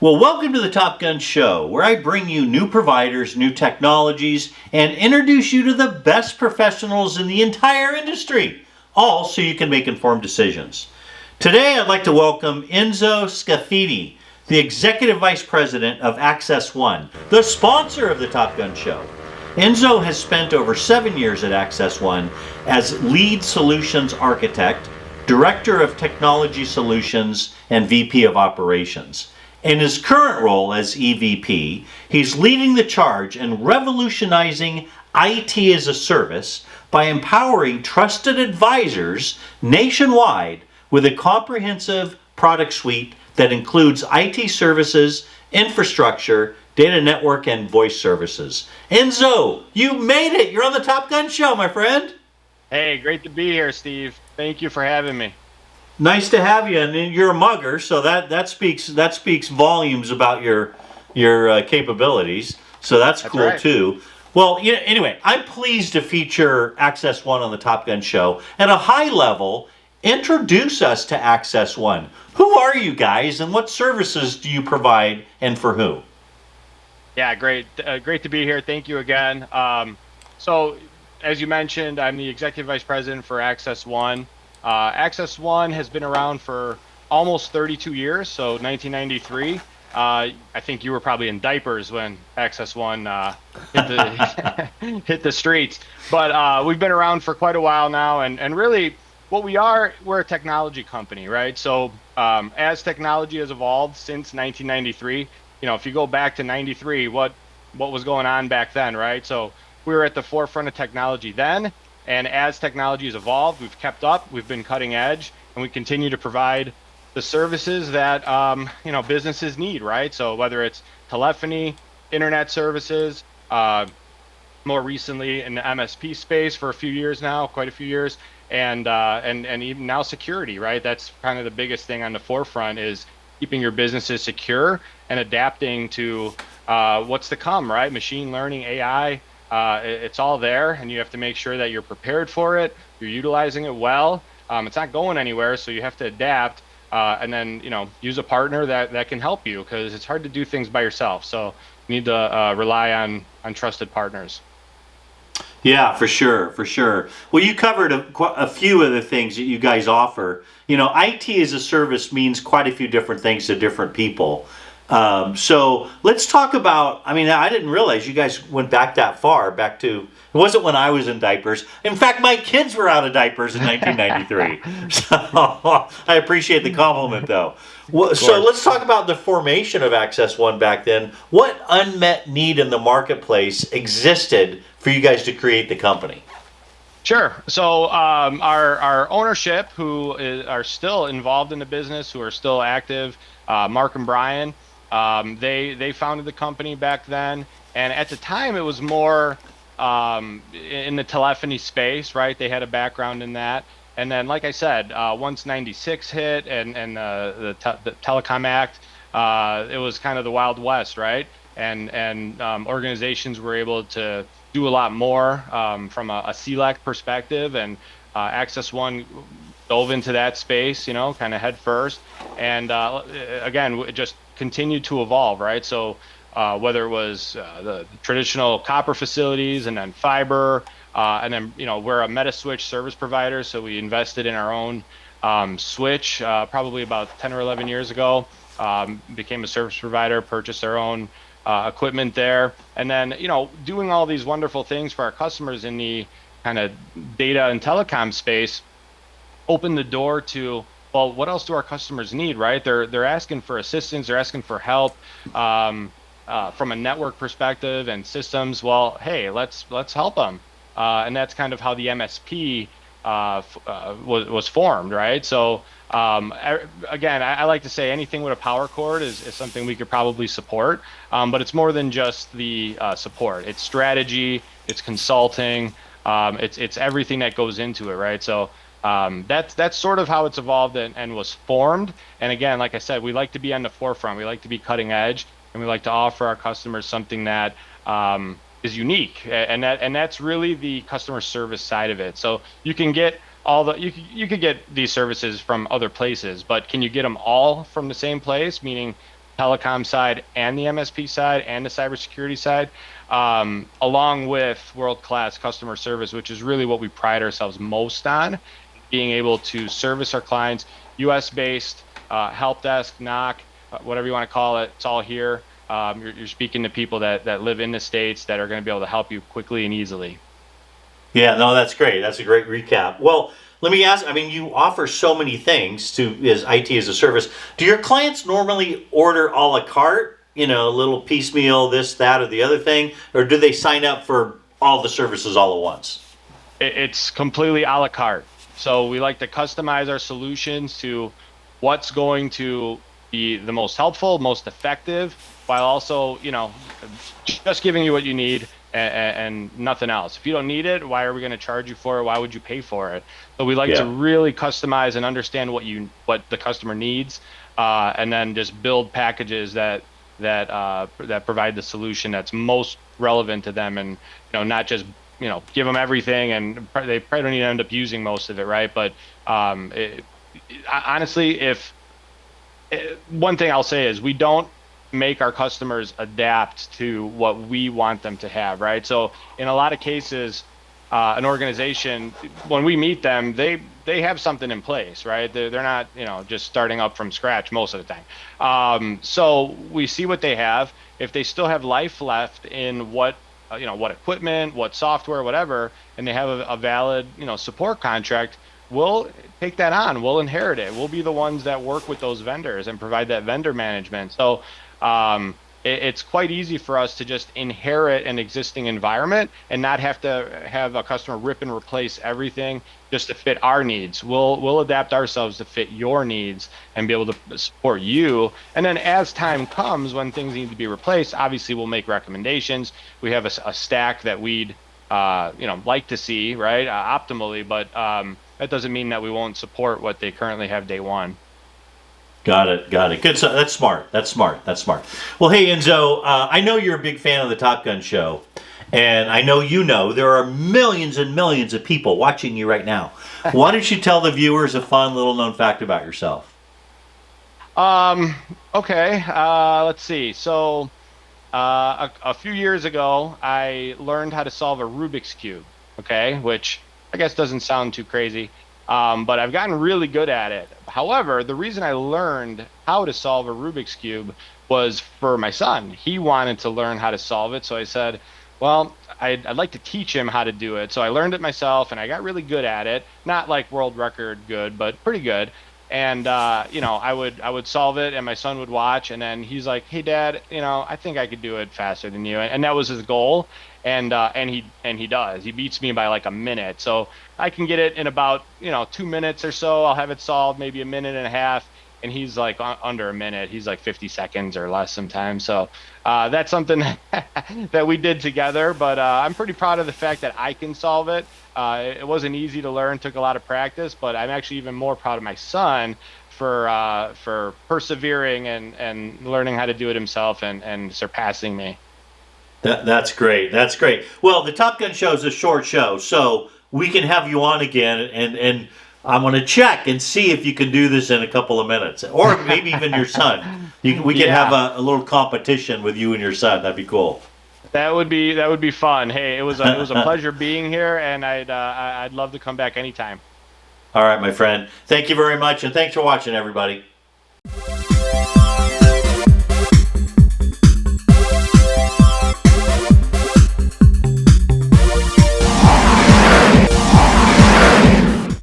Well, welcome to the Top Gun Show, where I bring you new providers, new technologies, and introduce you to the best professionals in the entire industry, all so you can make informed decisions. Today, I'd like to welcome Enzo Scafidi, the Executive Vice President of Access One, the sponsor of the Top Gun Show. Enzo has spent over 7 years at Access One as Lead Solutions Architect, Director of Technology Solutions, and VP of Operations. In his current role as EVP, he's leading the charge in revolutionizing IT as a service by empowering trusted advisors nationwide with a comprehensive product suite that includes IT services, infrastructure, data network, and voice services. Enzo, you made it! You're on the Top Gun Show, my friend! Hey, great to be here, Steve. Thank you for having me. Nice to have you, and you're a mugger, so that speaks volumes about your capabilities. So that's cool right. too. Well, anyway, I'm pleased to feature Access One on the Top Gun Show. At a high level, introduce us to Access One. Who are you guys, and what services do you provide, and for who? Yeah, great. Great to be here. Thank you again. So, as you mentioned, I'm the Executive Vice President for Access One. Access One has been around for almost 32 years, so 1993. I think you were probably in diapers when Access One hit the streets. But we've been around for quite a while now, and really what we're a technology company, right? So as technology has evolved since 1993, if you go back to 93, what was going on back then, right? So we were at the forefront of technology then. And as technology has evolved, we've kept up, we've been cutting edge, and we continue to provide the services that businesses need, right? So whether it's telephony, internet services, more recently in the MSP space for a few years now, quite a few years, and even now security, right? That's kind of the biggest thing on the forefront is keeping your businesses secure and adapting to what's to come, right? Machine learning, AI. It's all there, and you have to make sure that you're prepared for it, you're utilizing it well. It's not going anywhere, so you have to adapt, and then use a partner that can help you, because it's hard to do things by yourself. So you need to rely on trusted partners. Yeah, for sure, for sure. Well, you covered a few of the things that you guys offer. IT as a service means quite a few different things to different people. So let's talk about, I didn't realize you guys went back that far, it wasn't when I was in diapers. In fact, my kids were out of diapers in 1993. So I appreciate the compliment though. Well, so let's talk about the formation of Access One back then. What unmet need in the marketplace existed for you guys to create the company? Sure. So our ownership, who are still involved in the business, who are still active, Mark and Brian, they founded the company back then, and at the time it was more in the telephony space, right? They had a background in that, and then, like I said, once '96 hit and the Telecom Act, it was kind of the Wild West, right? And organizations were able to do a lot more from a CLEC perspective, and Access One dove into that space, kind of head first, and again, it just continued to evolve, right? So whether it was the traditional copper facilities, and then fiber, and then we're a Metaswitch service provider, so we invested in our own switch probably about 10 or 11 years ago, became a service provider, purchased our own equipment there, and then doing all these wonderful things for our customers in the kind of data and telecom space opened the door to, well, what else do our customers need, right? They're asking for assistance, they're asking for help from a network perspective and systems. Well, hey, let's help them, and that's kind of how the MSP was formed, right? So again, I like to say anything with a power cord is something we could probably support, but it's more than just the support. It's strategy, it's consulting, it's everything that goes into it, right? So that's sort of how it's evolved and was formed. And again, like I said, we like to be on the forefront. We like to be cutting edge, and we like to offer our customers something that is unique, and that's really the customer service side of it. So you can get you could get these services from other places, but can you get them all from the same place? Meaning telecom side and the MSP side and the cybersecurity side, along with world-class customer service, which is really what we pride ourselves most on, being able to service our clients, US based, help desk, knock, whatever you want to call it, it's all here. You're speaking to people that live in the States that are going to be able to help you quickly and easily. Yeah, no, that's great. That's a great recap. Well, let me ask, I mean, you offer so many things to as IT as a service. Do your clients normally order a la carte, a little piecemeal, this, that, or the other thing? Or do they sign up for all the services all at once? It's completely a la carte. So we like to customize our solutions to what's going to be the most helpful, most effective, while also, just giving you what you need and nothing else. If you don't need it, why are we going to charge you for it? Why would you pay for it? So we like to really customize and understand what the customer needs, and then just build packages that provide the solution that's most relevant to them, and not just give them everything, and they probably don't even end up using most of it, right? But honestly, one thing I'll say is we don't make our customers adapt to what we want them to have, right? So in a lot of cases, an organization, when we meet them, they have something in place, right? They're not just starting up from scratch most of the time. So we see what they have. If they still have life left in what equipment, what software, whatever, and they have a valid support contract, we'll take that on. We'll inherit it. We'll be the ones that work with those vendors and provide that vendor management. So it's quite easy for us to just inherit an existing environment and not have to have a customer rip and replace everything just to fit our needs. We'll adapt ourselves to fit your needs and be able to support you. And then as time comes, when things need to be replaced, obviously we'll make recommendations. We have a stack that we'd like to see, right, optimally, but that doesn't mean that we won't support what they currently have day one. Got it. Good. So that's smart. Well, hey, Enzo, I know you're a big fan of the Top Gun show, and I know there are millions and millions of people watching you right now. Why don't you tell the viewers a fun little known fact about yourself? Okay. Let's see. So a few years ago, I learned how to solve a Rubik's Cube, okay, which I guess doesn't sound too crazy. But I've gotten really good at it. However, the reason I learned how to solve a Rubik's Cube was for my son. He wanted to learn how to solve it. So I said, well, I'd like to teach him how to do it. So I learned it myself and I got really good at it. Not like world record good, but pretty good. And, I would solve it and my son would watch. And then he's like, hey, Dad, I think I could do it faster than you. And that was his goal. And he does. He beats me by like a minute. So I can get it in about 2 minutes or so. I'll have it solved maybe a minute and a half, and he's like under a minute. He's like 50 seconds or less sometimes. So that's something that we did together. But I'm pretty proud of the fact that I can solve it. It wasn't easy to learn. Took a lot of practice. But I'm actually even more proud of my son for persevering and learning how to do it himself and surpassing me. That's great. Well, the Top Gun show is a short show, so we can have you on again, and I'm going to check and see if you can do this in a couple of minutes, or maybe even your son. We can have a little competition with you and your son. That'd be cool. That would be fun. Hey, it was a pleasure being here, and I'd love to come back anytime. All right, my friend. Thank you very much, and thanks for watching, everybody.